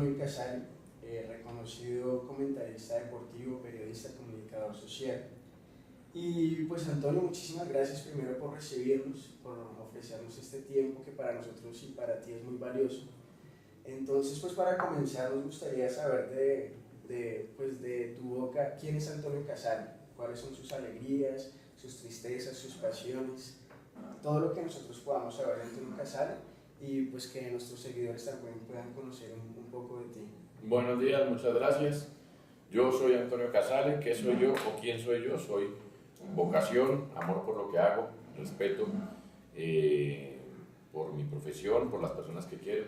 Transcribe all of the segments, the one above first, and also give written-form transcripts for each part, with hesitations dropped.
Antonio Casal, reconocido comentarista deportivo, periodista, comunicador social. Y pues Antonio, muchísimas gracias primero por recibirnos, por ofrecernos este tiempo que para nosotros y para ti es muy valioso. Entonces, pues para comenzar nos gustaría saber de tu boca quién es Antonio Casal, cuáles son sus alegrías, sus tristezas, sus pasiones, todo lo que nosotros podamos saber de Antonio Casal y pues que nuestros seguidores también puedan conocer un poco de ti. Buenos días, muchas gracias. Yo soy Antonio Casale. ¿Qué soy yo o quién soy yo? Soy vocación, amor por lo que hago, respeto por mi profesión, por las personas que quiero.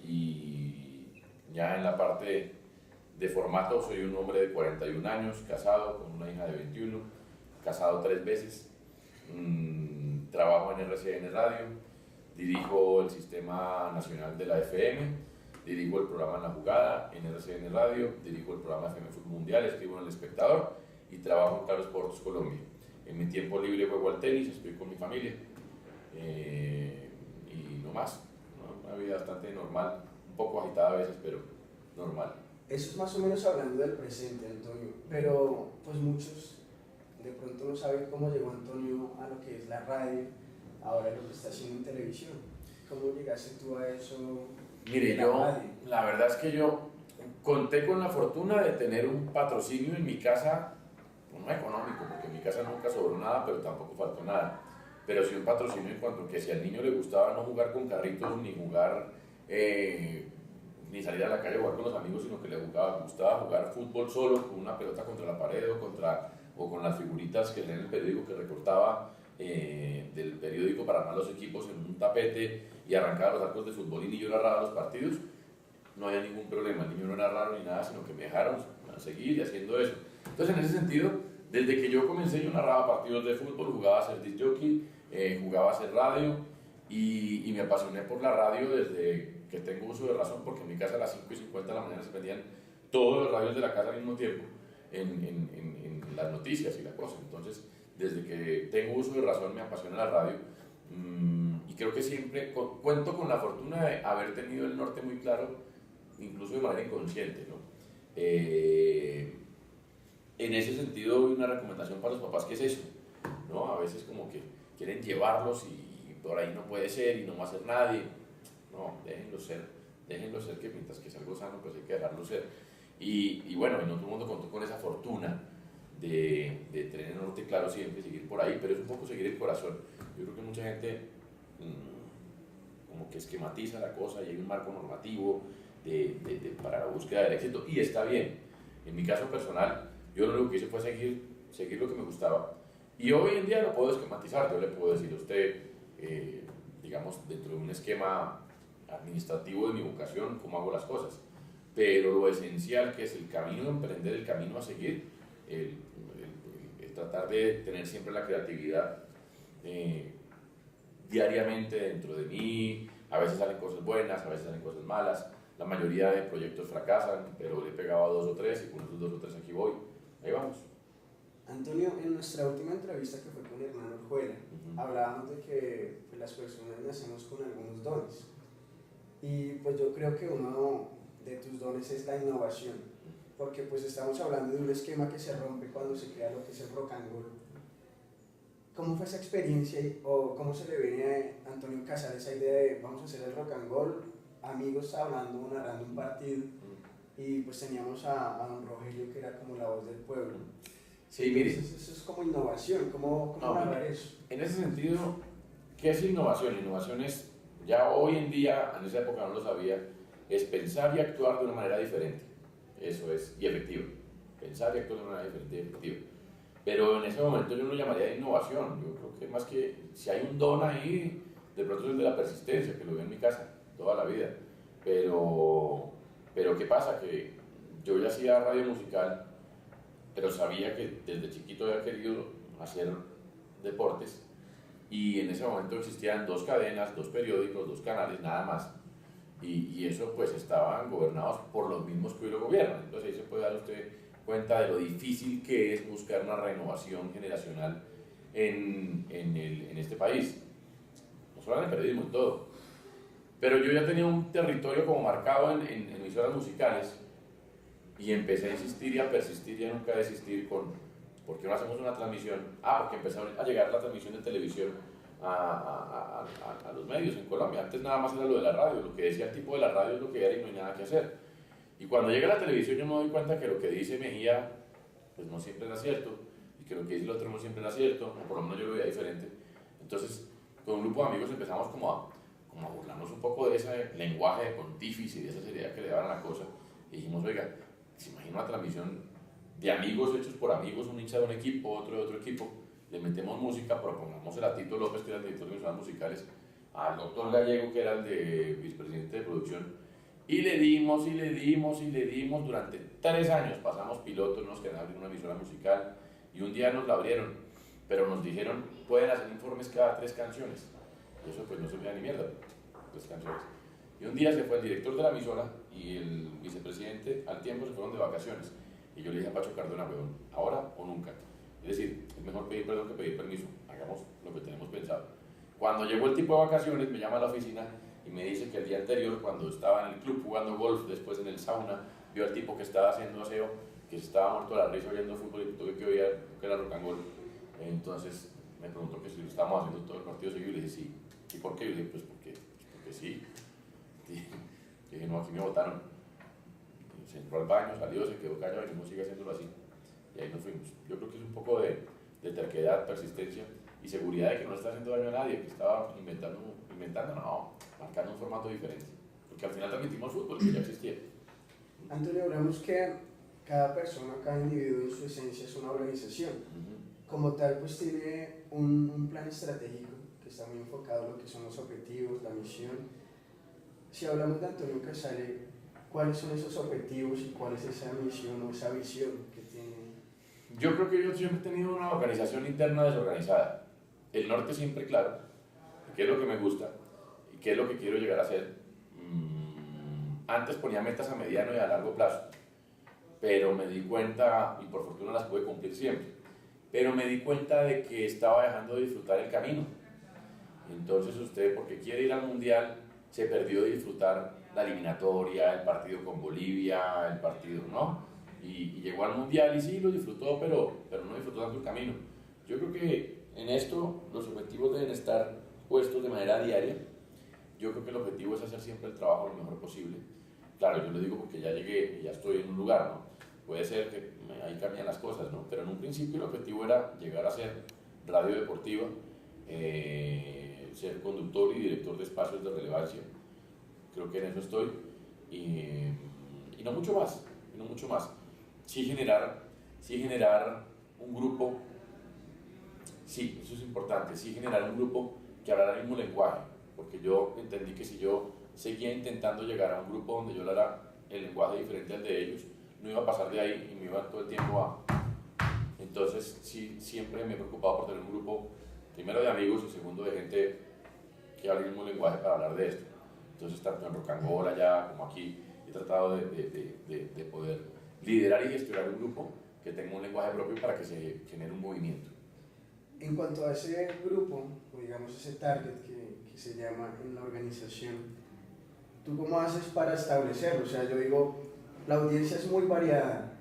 Y ya en la parte de formato soy un hombre de 41 años, casado con una hija de 21, casado 3 veces. Trabajo en RCN Radio, dirijo el Sistema Nacional de la FM, dirijo el programa En la Jugada en RCN Radio, dirijo el programa FM Fútbol Mundial, escribo en El Espectador y trabajo en Claro Sports Colombia. En mi tiempo libre juego al tenis, estoy con mi familia y no más, ¿no? Una vida bastante normal, un poco agitada a veces, pero normal. Eso es más o menos hablando del presente, Antonio, pero pues muchos de pronto no saben cómo llegó Antonio a lo que es la radio, ahora lo que está haciendo en televisión. ¿Cómo llegaste tú a eso? Mire, la verdad es que yo conté con la fortuna de tener un patrocinio en mi casa, no económico, porque en mi casa nunca sobró nada, pero tampoco faltó nada, pero sí un patrocinio en cuanto a que si al niño le gustaba no jugar con carritos, ni jugar, ni salir a la calle a jugar con los amigos, sino que le gustaba jugar fútbol solo, con una pelota contra la pared o con las figuritas que leen el periódico que recortaba del periódico para armar los equipos en un tapete y arrancaba los arcos de fútbol y ni yo narraba los partidos, no había ningún problema, el niño no era raro ni nada, sino que me dejaron seguir y haciendo eso. Entonces, en ese sentido, desde que yo comencé, yo narraba partidos de fútbol, jugaba a ser disc jockey, jugaba a hacer radio y me apasioné por la radio desde que tengo uso de razón, porque en mi casa a las 5:50 de la mañana se vendían todos los radios de la casa al mismo tiempo en las noticias y la cosa. Entonces, desde que tengo uso de razón me apasiona la radio y creo que siempre cuento con la fortuna de haber tenido el norte muy claro, incluso de manera inconsciente, ¿no? En ese sentido, una recomendación para los papás que es eso, ¿no? A veces como que quieren llevarlos y por ahí no puede ser y no va a ser nadie. No, déjenlos ser, que mientras que es algo sano, pues hay que dejarlo ser. Y bueno, no todo el mundo contó con esa fortuna de tener el norte claro siempre, seguir por ahí, pero es un poco seguir el corazón. Yo creo que mucha gente como que esquematiza la cosa y hay un marco normativo para la búsqueda del éxito, y está bien. En mi caso personal, yo lo único que hice fue seguir lo que me gustaba. Y hoy en día lo puedo esquematizar, yo le puedo decir a usted, digamos, dentro de un esquema administrativo de mi vocación, cómo hago las cosas. Pero lo esencial, que es el camino de emprender, el camino a seguir, el tratar de tener siempre la creatividad diariamente dentro de mí. A veces salen cosas buenas, a veces salen cosas malas. La mayoría de proyectos fracasan, pero le he pegado a 2 o 3 y con esos 2 o 3 aquí voy. Ahí vamos. Antonio, en nuestra última entrevista que fue con Hernán Orjuela, hablábamos de que pues, las personas nacemos con algunos dones. Y pues yo creo que uno de tus dones es la innovación, porque pues estamos hablando de un esquema que se rompe cuando se crea lo que es el rock and roll. ¿Cómo fue esa experiencia o cómo se le viene a Antonio Casal esa idea de vamos a hacer el rock and roll, amigos hablando, narrando un partido, y pues teníamos a don Rogelio que era como la voz del pueblo? Sí, mire. Eso es como innovación, ¿cómo narrar eso? En ese sentido, ¿qué es innovación? Innovación es, ya hoy en día, en esa época no lo sabía, es pensar y actuar de una manera diferente. Eso es, y efectivo. Pensar y actuar de una manera diferente y efectiva. Pero en ese momento yo no lo llamaría de innovación. Yo creo que más que, si hay un don ahí, de pronto es el de la persistencia, que lo veo en mi casa toda la vida. Pero ¿qué pasa? Que yo ya hacía radio musical, pero sabía que desde chiquito había querido hacer deportes, y en ese momento existían 2 cadenas, 2 periódicos, 2 canales, nada más, y eso pues estaban gobernados por los mismos que hoy lo gobiernan. Entonces ahí se puede dar usted cuenta de lo difícil que es buscar una renovación generacional en este país, no solo en el periodismo, en todo. Pero yo ya tenía un territorio como marcado en emisoras musicales y empecé a insistir y a persistir y a nunca desistir con, ¿por qué no hacemos una transmisión? Porque empezó a llegar la transmisión de televisión a los medios en Colombia. Antes nada más era lo de la radio, lo que decía el tipo de la radio es lo que era y no hay nada que hacer. Y cuando llega la televisión yo me doy cuenta que lo que dice Mejía pues no siempre era cierto y que lo que dice el otro no siempre era cierto, o por lo menos yo lo veía diferente. Entonces con un grupo de amigos empezamos como a burlarnos un poco de ese lenguaje de pontífice y de esa seriedad que le daban a la cosa y dijimos, oiga, ¿se imagina una transmisión de amigos hechos por amigos, un hincha de un equipo, otro de otro equipo? Le metemos música, propongamos a Tito López, que era el director de emisoras musicales, al doctor Gallego, que era el de vicepresidente de producción, y le dimos durante 3 años, pasamos pilotos, nos querían abrir una emisora musical, y un día nos la abrieron, pero nos dijeron, pueden hacer informes cada 3 canciones, y eso pues no se veía ni mierda, 3 canciones. Y un día se fue el director de la emisora y el vicepresidente, al tiempo se fueron de vacaciones, y yo le dije a Pacho Cardona, weón, ahora o nunca. Es decir, es mejor pedir perdón que pedir permiso, hagamos lo que tenemos pensado. Cuando llegó el tipo de vacaciones, me llama a la oficina y me dice que el día anterior, cuando estaba en el club jugando golf, después en el sauna, vio al tipo que estaba haciendo aseo, que se estaba muerto de la risa oyendo fútbol y tuve que oír que era rock and roll. Entonces me preguntó que si lo estábamos haciendo todo el partido seguido y le dije sí. ¿Y por qué? Yo le dije, pues porque sí. Y dije, no, aquí me votaron. Se entró al baño, salió, se quedó callado y dijimos, sigue haciéndolo así. Y ahí nos fuimos. Yo creo que es un poco de terquedad, persistencia y seguridad de que no está haciendo daño a nadie, que estaba inventando no, marcando un formato diferente. Porque al final transmitimos fútbol, que ya existía. Antonio, hablamos que cada persona, cada individuo en su esencia es una organización. Como tal, pues tiene un plan estratégico que está muy enfocado en lo que son los objetivos, la misión. Si hablamos de Antonio Casale, ¿cuáles son esos objetivos y cuál es esa misión o esa visión que tiene? Yo creo que yo siempre he tenido una organización interna desorganizada. El norte siempre claro, qué es lo que me gusta y qué es lo que quiero llegar a ser. Antes ponía metas a mediano y a largo plazo, pero me di cuenta, y por fortuna las pude cumplir siempre, pero me di cuenta de que estaba dejando de disfrutar el camino. Entonces usted, porque quiere ir al mundial, se perdió de disfrutar la eliminatoria, el partido con Bolivia, el partido, ¿no? Y llegó al mundial y sí, lo disfrutó, pero no disfrutó tanto el camino. Yo creo que en esto los objetivos deben estar puestos de manera diaria. Yo creo que el objetivo es hacer siempre el trabajo lo mejor posible. Claro, yo lo digo porque ya llegué y ya estoy en un lugar, ¿no? Puede ser que ahí cambian las cosas, ¿no? Pero en un principio el objetivo era llegar a ser radio deportiva, ser conductor y director de espacios de relevancia. Creo que en eso estoy. Y no mucho más, no mucho más. Sí generar un grupo, sí, eso es importante, sí generar un grupo que hablara el mismo lenguaje, porque yo entendí que si yo seguía intentando llegar a un grupo donde yo hablara el lenguaje diferente al de ellos, no iba a pasar de ahí y me iba todo el tiempo a... Entonces sí, siempre me he preocupado por tener un grupo, primero de amigos y segundo de gente que hable el mismo lenguaje para hablar de esto. Entonces tanto en Rock and Roll allá como aquí he tratado de poder liderar y gestionar un grupo que tenga un lenguaje propio para que se genere un movimiento. En cuanto a ese grupo, o digamos ese target que se llama en la organización, ¿tú cómo haces para establecerlo? O sea, yo digo, la audiencia es muy variada,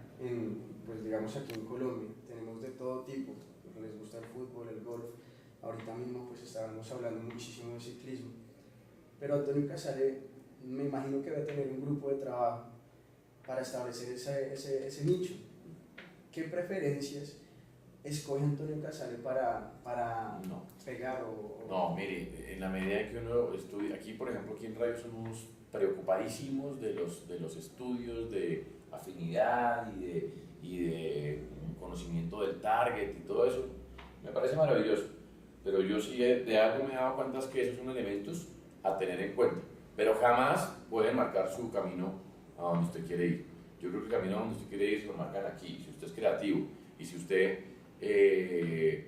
pues digamos aquí en Colombia, tenemos de todo tipo, les gusta el fútbol, el golf, ahorita mismo pues estábamos hablando muchísimo de ciclismo, pero Antonio Casale me imagino que va a tener un grupo de trabajo para establecer ese nicho. ¿Qué preferencias escoge Antonio Casale para pegar o...? No, mire, en la medida en que uno estudia, aquí por ejemplo, aquí en Radio somos preocupadísimos de los estudios de afinidad y de conocimiento del target y todo eso, me parece maravilloso, pero yo sí de algo me he dado cuenta que esos son elementos a tener en cuenta, pero jamás pueden marcar su camino a donde usted quiere ir. Yo creo que el camino a donde usted quiere ir se lo marcan aquí. Si usted es creativo y si usted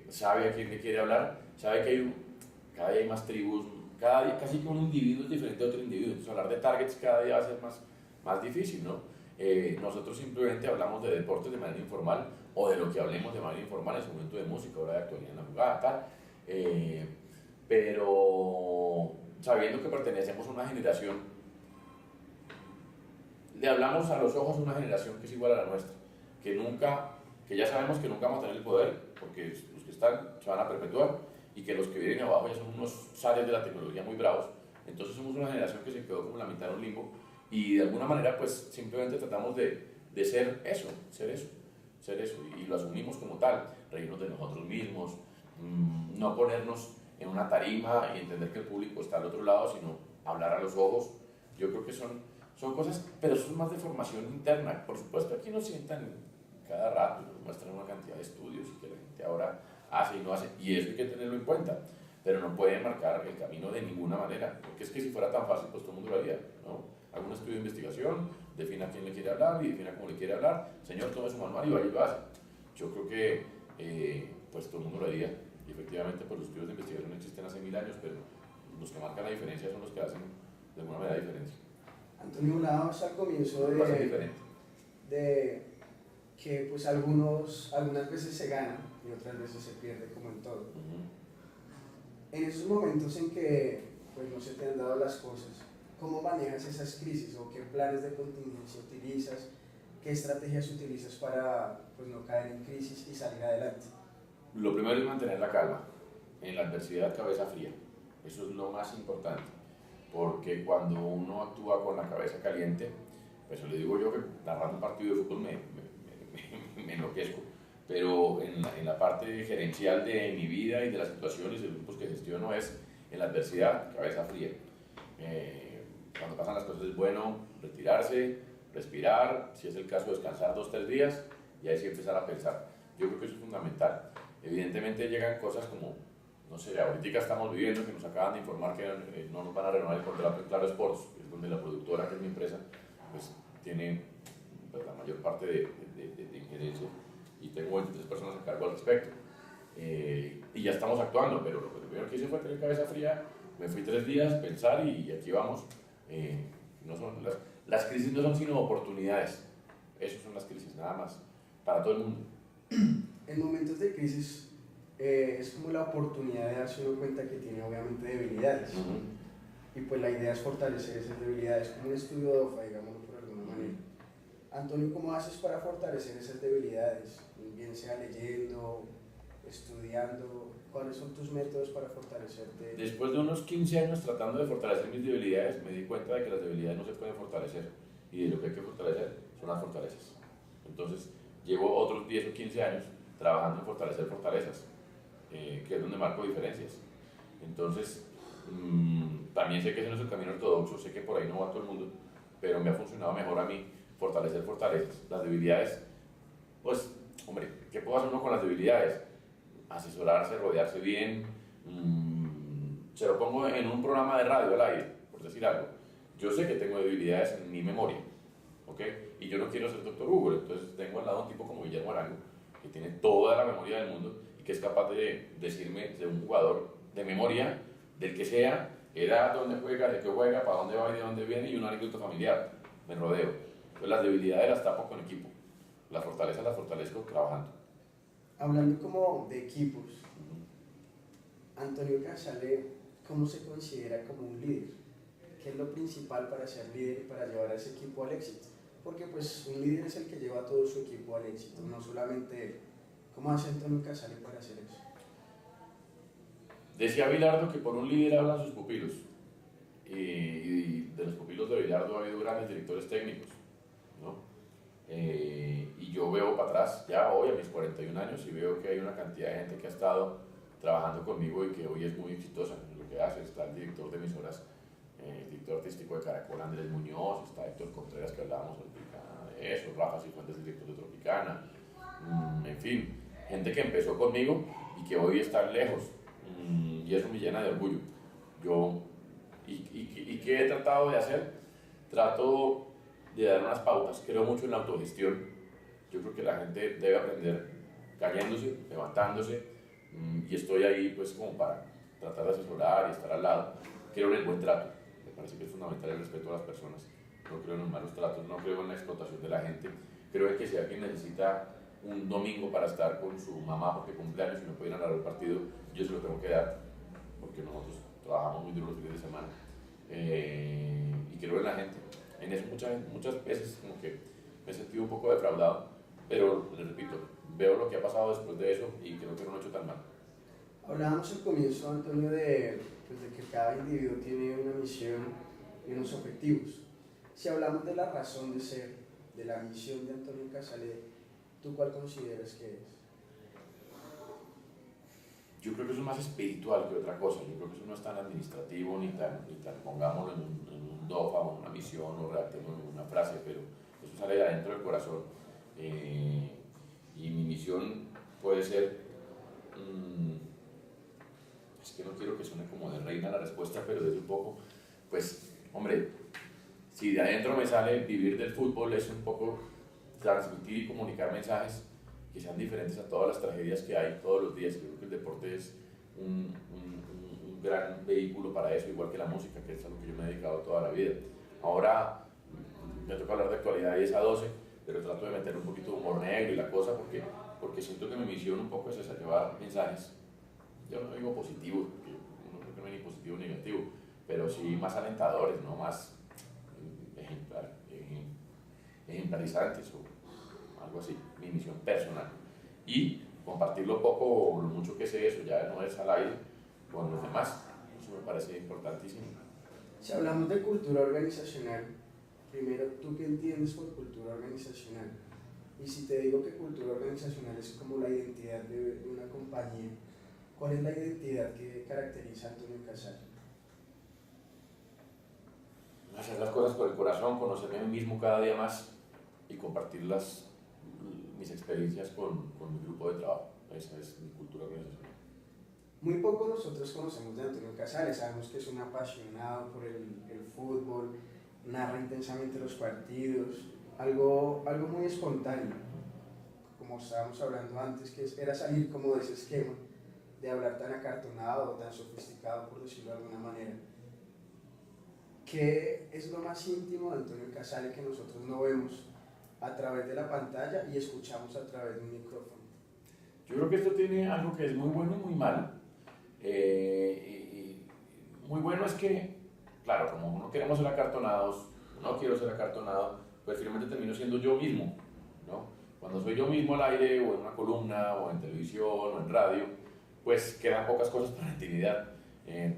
sabe a quién le quiere hablar, sabe que cada día hay más tribus, casi que un individuo es diferente a otro individuo, entonces hablar de targets cada día va a ser más difícil, ¿no? Nosotros simplemente hablamos de deportes de manera informal o de lo que hablemos de manera informal en su momento de música, hora de actualidad en la jugada, tal. Pero sabiendo que pertenecemos a una generación, le hablamos a los ojos a una generación que es igual a la nuestra, que ya sabemos que nunca vamos a tener el poder, porque los que están se van a perpetuar, y que los que vienen abajo ya son unos sales de la tecnología muy bravos. Entonces somos una generación que se quedó como la mitad en un limbo, y de alguna manera pues simplemente tratamos de ser eso, y lo asumimos como tal, reírnos de nosotros mismos, no ponernos en una tarima y entender que el público está al otro lado, sino hablar a los ojos. Yo creo que son cosas, pero eso es más de formación interna. Por supuesto, aquí nos sientan cada rato, nos muestran una cantidad de estudios y que la gente ahora hace y no hace, y eso hay que tenerlo en cuenta, pero no pueden marcar el camino de ninguna manera, porque es que si fuera tan fácil, pues todo el mundo lo haría, ¿no? Haga un estudio de investigación, defina a quién le quiere hablar y defina cómo le quiere hablar, señor, tome su manual y vaya y lo hace. Yo creo que pues todo el mundo lo haría, y efectivamente pues los estudios de investigación existen hace 1000 años, pero los que marcan la diferencia son los que hacen de alguna manera la diferencia. Antonio, hablábamos al comienzo de que pues algunas veces se gana y otras veces se pierde, como en todo. En esos momentos en que pues no se te han dado las cosas, ¿cómo manejas esas crisis o qué planes de contingencia utilizas? ¿Qué estrategias utilizas para pues, no caer en crisis y salir adelante? Lo primero es mantener la calma, en la adversidad cabeza fría, eso es lo más importante, porque cuando uno actúa con la cabeza caliente, pues eso le digo yo que narrando un partido de fútbol me enloquezco, pero en la parte gerencial de mi vida y de las situaciones y de los grupos que gestiono es en la adversidad, cabeza fría. Cuando pasan las cosas es bueno retirarse, respirar, si es el caso descansar 2 o 3 días y ahí sí empezar a pensar. Yo creo que eso es fundamental. Evidentemente llegan cosas como, no sé, ahorita estamos viviendo que nos acaban de informar que no nos van a renovar el contrato en Claro Sports, que es donde la productora, que es mi empresa, pues tiene pues, la mayor parte de injerencia, y tengo 23 personas a cargo al respecto. Y ya estamos actuando, pero lo primero que hice fue tener cabeza fría, me fui 3 días, pensar y aquí vamos. No son las crisis no son sino oportunidades, esas son las crisis, nada más, para todo el mundo. En momentos de crisis es como la oportunidad de darse uno cuenta que tiene obviamente debilidades. Y pues la idea es fortalecer esas debilidades, como un estudio de OFA, digámoslo por alguna manera. Antonio, ¿cómo haces para fortalecer esas debilidades? Bien sea leyendo, estudiando, ¿cuáles son tus métodos para fortalecerte? Después de unos 15 años tratando de fortalecer mis debilidades, me di cuenta de que las debilidades no se pueden fortalecer, y de lo que hay que fortalecer son las fortalezas. Entonces, llevo otros 10 o 15 años trabajando en fortalecer fortalezas, que es donde marco diferencias. Entonces, también sé que ese no es el camino ortodoxo, sé que por ahí no va todo el mundo, pero me ha funcionado mejor a mí fortalecer fortalezas. Las debilidades, pues, hombre, ¿qué puedo hacer uno con las debilidades? Asesorarse, rodearse bien. Se lo pongo en un programa de radio al aire, por decir algo. Yo sé que tengo debilidades en mi memoria, ¿ok? Y yo no quiero ser doctor Google, entonces tengo al lado un tipo como Guillermo Arango, que tiene toda la memoria del mundo y que es capaz de decirme de un jugador de memoria, del que sea, edad, dónde juega, de qué juega, para dónde va y de dónde viene, y un anécdota familiar. Me rodeo. Entonces las debilidades las tapo con equipo, las fortalezas las fortalezco trabajando. Hablando como de equipos, Antonio Casale, ¿cómo se considera como un líder? ¿Qué es lo principal para ser líder y para llevar a ese equipo al éxito? Porque pues un líder es el que lleva a todo su equipo al éxito, no solamente él. ¿Cómo hace Antonio Casale para hacer eso? Decía Bilardo que por un líder hablan sus pupilos, y de los pupilos de Bilardo ha habido grandes directores técnicos, ¿no? Y yo veo para atrás, ya hoy a mis 41 años, y veo que hay una cantidad de gente que ha estado trabajando conmigo y que hoy es muy exitosa en lo que hace. Está el director de emisoras, el director artístico de Caracol, Andrés Muñoz, está Héctor Contreras, que hablábamos de eso, Rafa Cifuentes, director de Tropicana, en fin, gente que empezó conmigo y que hoy está lejos, y eso me llena de orgullo. ¿Y qué he tratado de hacer? Trato de dar unas pautas, creo mucho en la autogestión. Yo creo que la gente debe aprender cayéndose, levantándose, y estoy ahí pues como para tratar de asesorar y estar al lado. Creo en el buen trato, me parece que es fundamental el respeto a las personas, no creo en los malos tratos, no creo en la explotación de la gente. Creo en que si alguien necesita un domingo para estar con su mamá porque cumpleaños y no puede ir a narrar el partido, yo se lo tengo que dar, porque nosotros trabajamos muy duro los fines de semana. Y creo en la gente. En eso muchas veces como que me he sentido un poco defraudado, pero les repito, veo lo que ha pasado después de eso y creo que no lo he hecho tan mal. Hablábamos al comienzo, Antonio, pues de que cada individuo tiene una misión y unos objetivos. Si hablamos de la razón de ser, de la misión de Antonio Casale, ¿tú cuál consideras que es? Yo creo que eso es más espiritual que otra cosa. Yo creo que eso no es tan administrativo ni tan pongámoslo en un DOFA o en una misión o redactemos en una frase, pero eso sale de adentro del corazón. Y mi misión puede ser, es que no quiero que suene como de reina la respuesta, pero desde un poco, pues, hombre, si de adentro me sale vivir del fútbol es un poco transmitir y comunicar mensajes que sean diferentes a todas las tragedias que hay todos los días. Creo que el deporte es un gran vehículo para eso, igual que la música, que es a lo que yo me he dedicado toda la vida. Ahora me toca hablar de actualidad de 10 a 12, pero trato de meter un poquito de humor negro y la cosa, porque siento que mi misión un poco es esa, llevar mensajes, yo no digo positivos, porque no creo que no hay ni positivo ni negativo, pero sí más alentadores, no más ejemplarizantes o algo así, mi misión personal. Y compartirlo poco o lo mucho que sé, eso ya no es al aire con los demás. Eso me parece importantísimo. Si hablamos de cultura organizacional, primero, ¿tú qué entiendes por cultura organizacional? Y si te digo que cultura organizacional es como la identidad de una compañía, ¿cuál es la identidad que caracteriza a Antonio Casale? Hacer las cosas por el corazón, conocerme a mí mismo cada día más y compartir mis experiencias con mi grupo de trabajo. Esa es mi cultura organizacional. Muy poco nosotros conocemos de Antonio Casale, sabemos que es un apasionado por el fútbol, narra intensamente los partidos, algo muy espontáneo, como estábamos hablando antes, que era salir como de ese esquema, de hablar tan acartonado o tan sofisticado, por decirlo de alguna manera. ¿Qué es lo más íntimo de Antonio Casale que nosotros no vemos a través de la pantalla y escuchamos a través de un micrófono? Yo creo que esto tiene algo que es muy bueno y muy malo. Muy bueno es que, claro, como no queremos ser acartonados, no quiero ser acartonado, pues finalmente termino siendo yo mismo, ¿no? Cuando soy yo mismo al aire, o en una columna, o en televisión, o en radio, pues quedan pocas cosas para la intimidad.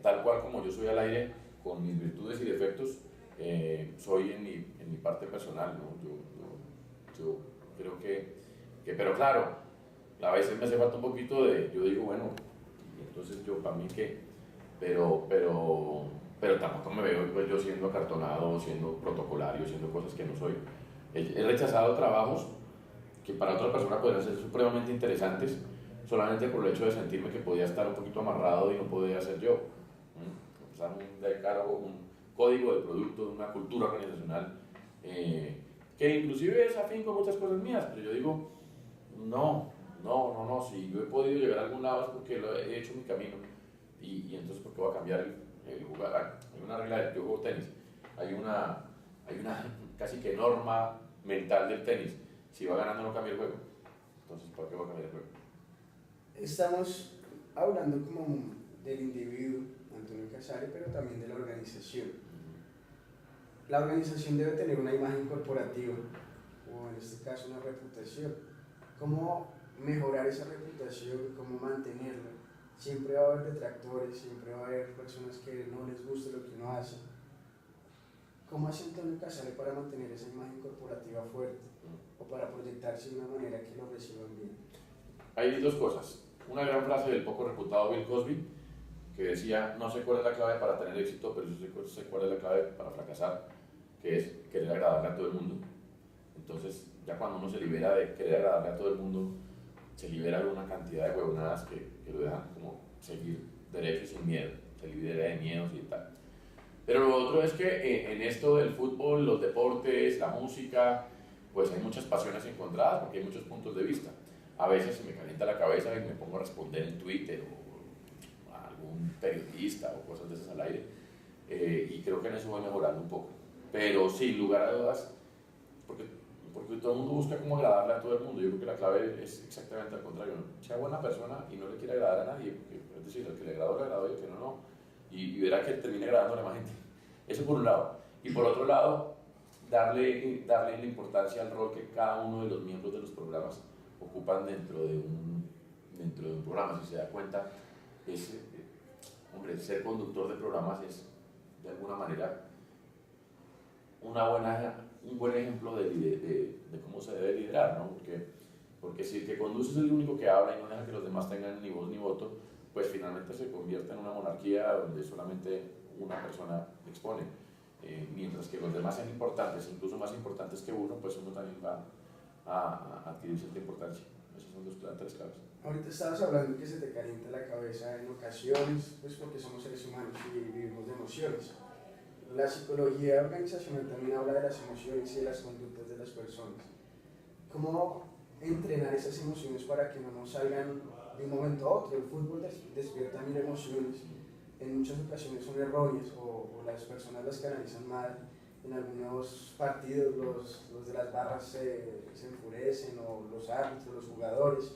Tal cual como yo soy al aire, con mis virtudes y defectos, soy en mi parte personal, ¿no? Yo creo pero claro, a veces me hace falta un poquito yo digo, bueno, entonces yo para mí qué, pero tampoco me veo pues, yo siendo acartonado, siendo protocolario, siendo cosas que no soy. He rechazado trabajos que para otra persona podrían ser supremamente interesantes, solamente por el hecho de sentirme que podía estar un poquito amarrado y no podía ser yo. Empezar un decálogo, un código de producto, una cultura organizacional, que inclusive es afín con muchas cosas mías, pero yo digo, no, si yo he podido llegar a algún lado es porque he hecho mi camino, y entonces ¿por qué voy a cambiar el jugar? Hay una regla, yo juego tenis, hay una casi que norma mental del tenis, si va ganando no cambia el juego, entonces ¿por qué voy a cambiar el juego? Estamos hablando como del individuo, Antonio Casale, pero también de la organización. La organización debe tener una imagen corporativa, o en este caso una reputación. ¿Cómo mejorar esa reputación? ¿Cómo mantenerla? Siempre va a haber detractores, siempre va a haber personas que no les guste lo que uno hace. ¿Cómo hace Antonio Casale para mantener esa imagen corporativa fuerte o para proyectarse de una manera que lo reciban bien? Hay dos cosas. Una gran frase del poco reputado Bill Cosby, que decía, no sé cuál es la clave para tener éxito, pero sí sé cuál es la clave para fracasar, que es querer agradarle a todo el mundo. Entonces, ya cuando uno se libera de querer agradarle a todo el mundo, se libera de una cantidad de huevonadas que lo dejan como seguir derecho y sin miedo, se libera de miedos y tal. Pero lo otro es que en esto del fútbol, los deportes, la música, pues hay muchas pasiones encontradas porque hay muchos puntos de vista. A veces se me calienta la cabeza y me pongo a responder en Twitter o a algún periodista o cosas de esas al aire, y creo que en eso voy mejorando un poco. Pero sin lugar a dudas, porque todo el mundo busca cómo agradarle a todo el mundo. Yo creo que la clave es exactamente al contrario, ¿no? Sea buena persona y no le quiere agradar a nadie, porque, es decir, el que le agradó y el que no, no. y verá que termine grabándole a más gente. Eso por un lado. Y por otro lado, darle la importancia al rol que cada uno de los miembros de los programas ocupan dentro de un programa. Si se da cuenta, hombre, ser conductor de programas es de alguna manera un buen ejemplo de cómo se debe liderar, ¿no? Porque si el que conduce es el único que habla y no deja que los demás tengan ni voz ni voto, pues finalmente se convierte en una monarquía donde solamente una persona expone. Mientras que los demás sean importantes, incluso más importantes que uno, pues uno también va a adquirir cierta importancia. Esos son los tres claves. Ahorita estabas hablando que se te calienta la cabeza en ocasiones, pues porque somos seres humanos y vivimos de emociones. La psicología organizacional también habla de las emociones y de las conductas de las personas. ¿Cómo entrenar esas emociones para que no nos salgan de un momento a otro? El fútbol despierta mil emociones, en muchas ocasiones son erróneas o las personas las canalizan mal. En algunos partidos los de las barras se enfurecen, o los árbitros, los jugadores.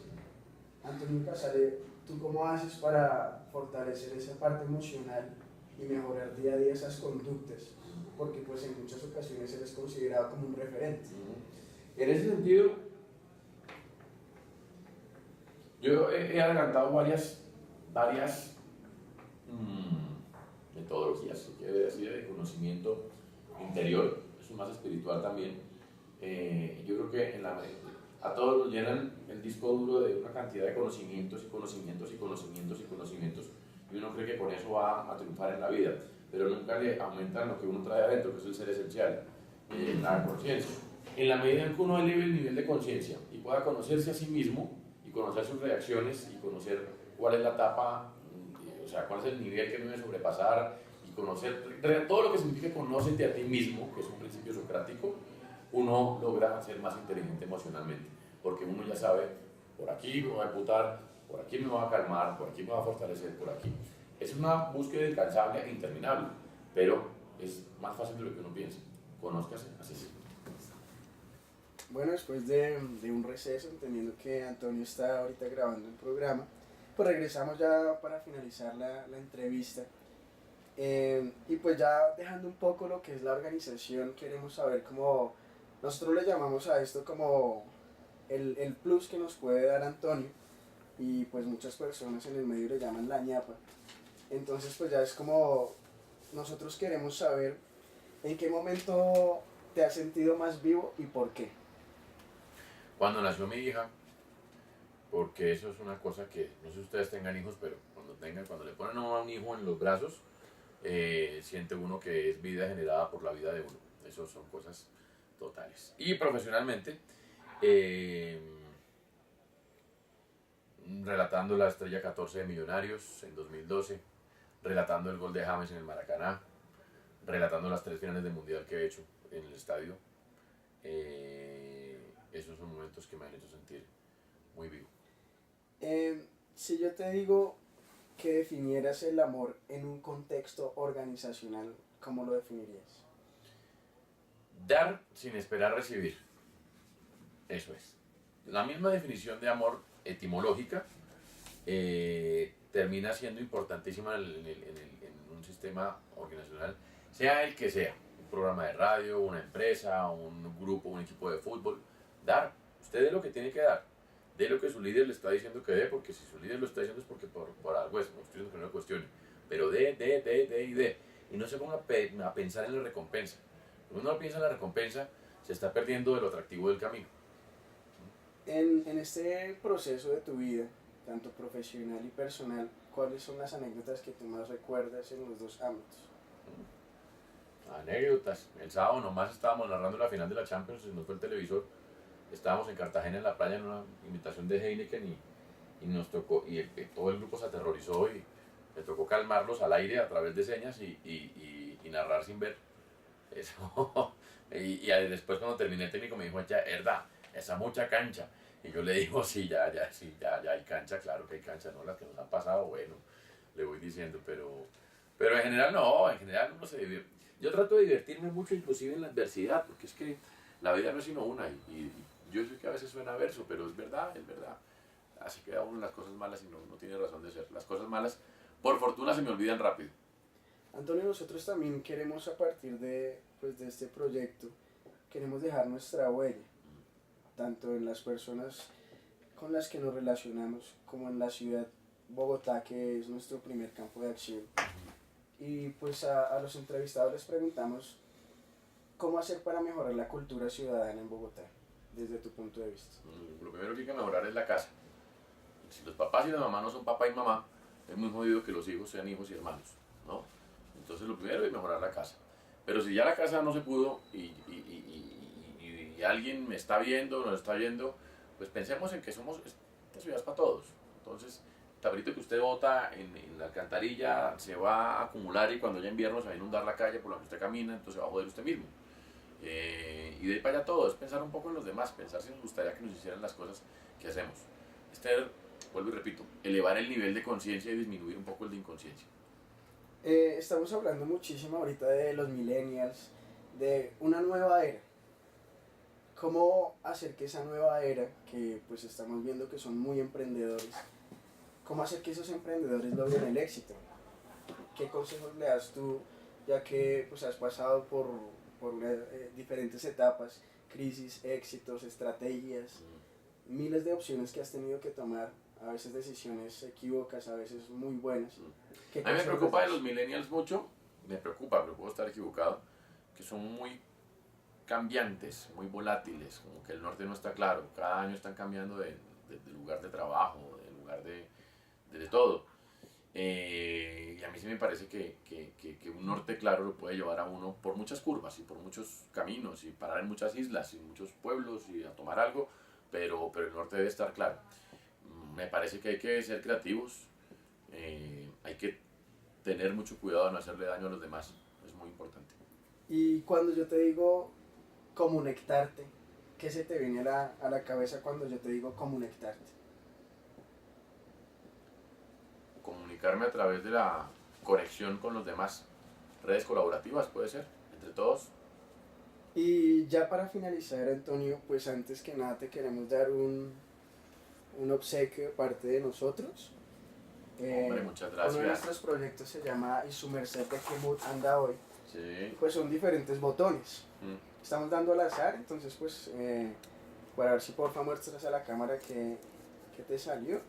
Antonio Casale, ¿tú cómo haces para fortalecer esa parte emocional y mejorar día a día esas conductas? Porque pues en muchas ocasiones eres considerado como un referente. En ese sentido, yo he adelantado varias metodologías, si quiere decir, de conocimiento interior, eso más espiritual también. Yo creo que a todos nos llenan el disco duro de una cantidad de conocimientos y uno cree que con eso va a triunfar en la vida, pero nunca le aumentan lo que uno trae adentro, que es el ser esencial, la conciencia. En la medida en que uno eleve el nivel de conciencia y pueda conocerse a sí mismo y conocer sus reacciones y conocer cuál es la etapa, o sea, cuál es el nivel que no debe sobrepasar, y conocer todo lo que significa conócete a ti mismo, que es un principio socrático, uno logra ser más inteligente emocionalmente, porque uno ya sabe, por aquí me voy a imputar, por aquí me voy a calmar, por aquí me voy a fortalecer, por aquí. Es una búsqueda incansable e interminable, pero es más fácil de lo que uno piensa. Conózcase, así es. Bueno, después de un receso, entendiendo que Antonio está ahorita grabando el programa, pues regresamos ya para finalizar la entrevista. Y pues ya dejando un poco lo que es la organización, queremos saber cómo, nosotros le llamamos a esto como el plus que nos puede dar Antonio, y pues muchas personas en el medio le llaman la ñapa. Entonces pues ya es como, nosotros queremos saber en qué momento te has sentido más vivo y por qué. Cuando nació mi hija, porque eso es una cosa que, no sé si ustedes tengan hijos, pero cuando le ponen a un hijo en los brazos, siente uno que es vida generada por la vida de uno. Eso son cosas totales. Y profesionalmente, relatando la estrella 14 de Millonarios en 2012, relatando el gol de James en el Maracaná, relatando las 3 finales del Mundial que he hecho en el estadio. Esos son momentos que me han hecho sentir muy vivo. Si yo te digo que definieras el amor en un contexto organizacional, ¿cómo lo definirías? Dar sin esperar recibir. Eso es. La misma definición de amor etimológica termina siendo importantísima en un sistema organizacional, sea el que sea. Un programa de radio, una empresa, un grupo, un equipo de fútbol. Dar. Usted dé lo que tiene que dar. Dé lo que su líder le está diciendo que dé, porque si su líder lo está diciendo es porque por algo es. No estoy diciendo que no lo cuestione. Pero dé. Y no se ponga a pensar en la recompensa. Cuando uno piensa en la recompensa, se está perdiendo de lo atractivo del camino. En este proceso de tu vida, tanto profesional y personal, ¿cuáles son las anécdotas que tú más recuerdas en los dos ámbitos? Anécdotas. El sábado nomás estábamos narrando la final de la Champions, se nos fue el televisor. Estábamos en Cartagena en la playa en una invitación de Heineken y nos tocó, y todo el grupo se aterrorizó y me tocó calmarlos al aire a través de señas y narrar sin ver. Eso. Y después cuando terminé el técnico me dijo, ya, verdad, esa mucha cancha. Y yo le digo, sí, ya hay cancha, claro que hay cancha, ¿no? Las que nos han pasado, bueno, le voy diciendo, pero en general no, en general uno se divierte. Yo trato de divertirme mucho inclusive en la adversidad, porque es que la vida no es sino una, y yo sé que a veces suena verso, pero es verdad. Así queda uno en las cosas malas y no tiene razón de ser. Las cosas malas, por fortuna, se me olvidan rápido. Antonio, nosotros también queremos a partir de, pues, de este proyecto, queremos dejar nuestra huella, tanto en las personas con las que nos relacionamos como en la ciudad Bogotá, que es nuestro primer campo de acción. Y pues a los entrevistados les preguntamos cómo hacer para mejorar la cultura ciudadana en Bogotá, desde tu punto de vista. Lo primero que hay que mejorar es la casa. Si los papás y la mamá no son papá y mamá, es muy jodido que los hijos sean hijos y hermanos, ¿no? Entonces lo primero es mejorar la casa. Pero si ya la casa no se pudo y alguien me está viendo o nos está viendo, pues pensemos en que esta ciudad es para todos. Entonces, el tabrito que usted bota en la alcantarilla se va a acumular y cuando ya invierno se va a inundar la calle por la que usted camina, entonces va a joder usted mismo. Y de ahí para allá todo, es pensar un poco en los demás, pensar si nos gustaría que nos hicieran las cosas que hacemos. Vuelvo y repito, elevar el nivel de conciencia y disminuir un poco el de inconsciencia. Estamos hablando muchísimo ahorita de los millennials, de una nueva era. ¿Cómo hacer que esa nueva era, que pues estamos viendo que son muy emprendedores, cómo hacer que esos emprendedores logren el éxito? ¿Qué consejos le das tú, ya que pues has pasado por diferentes etapas, crisis, éxitos, estrategias, miles de opciones que has tenido que tomar, a veces decisiones equívocas, a veces muy buenas? A mí me preocupa de los millennials mucho, me preocupa, pero puedo estar equivocado, que son muy cambiantes, muy volátiles, como que el norte no está claro, cada año están cambiando de lugar de trabajo, de lugar de todo. Y a mí sí me parece que un norte claro lo puede llevar a uno por muchas curvas y por muchos caminos y parar en muchas islas y muchos pueblos y a tomar algo, pero el norte debe estar claro. Me parece que hay que ser creativos, hay que tener mucho cuidado de no hacerle daño a los demás, es muy importante. Y cuando yo te digo comunicarte, ¿qué se te viene a la cabeza cuando yo te digo comunicarte? Comunicarme a través de la conexión con los demás, redes colaborativas puede ser, entre todos. Y ya para finalizar, Antonio, pues antes que nada te queremos dar un obsequio de parte de nosotros. Hombre, muchas gracias. Uno de nuestros proyectos se llama Y su merced de qué mood anda hoy. Sí. Pues son diferentes botones. Estamos dando al azar, entonces pues para ver si porfa muestras a la cámara que te salió.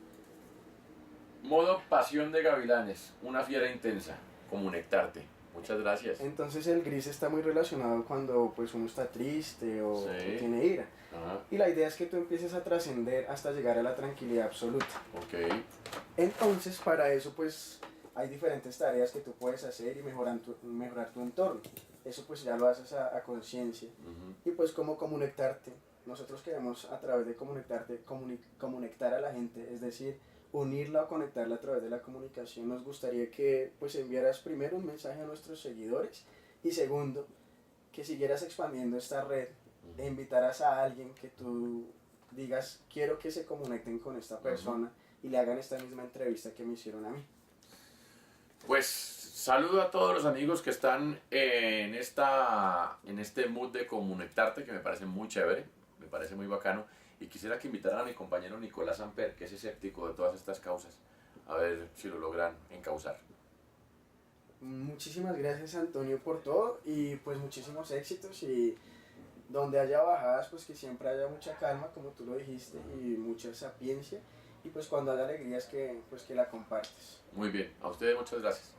Modo pasión de gavilanes, una fiera intensa, comunicarte. Muchas gracias. Entonces el gris está muy relacionado cuando pues uno está triste o tiene ira. Ajá. Y la idea es que tú empieces a trascender hasta llegar a la tranquilidad absoluta. Ok. Entonces para eso pues hay diferentes tareas que tú puedes hacer y mejorar tu entorno. Eso pues ya lo haces a conciencia. Y pues cómo conectarte. Nosotros queremos a través de conectarte, conectar a la gente, es decir, unirla o conectarla a través de la comunicación. Nos gustaría que pues enviaras primero un mensaje a nuestros seguidores y segundo, que siguieras expandiendo esta red e invitaras a alguien que tú digas, quiero que se conecten con esta persona y le hagan esta misma entrevista que me hicieron a mí. Pues saludo a todos los amigos que están en este mood de conectarte, que me parece muy chévere, me parece muy bacano. Y quisiera que invitaran a mi compañero Nicolás Amper, que es escéptico de todas estas causas, a ver si lo logran encauzar. Muchísimas gracias, Antonio, por todo y pues muchísimos éxitos, y donde haya bajadas pues que siempre haya mucha calma, como tú lo dijiste, y mucha sapiencia, y pues cuando haya alegrías que la compartes. Muy bien, a ustedes muchas gracias.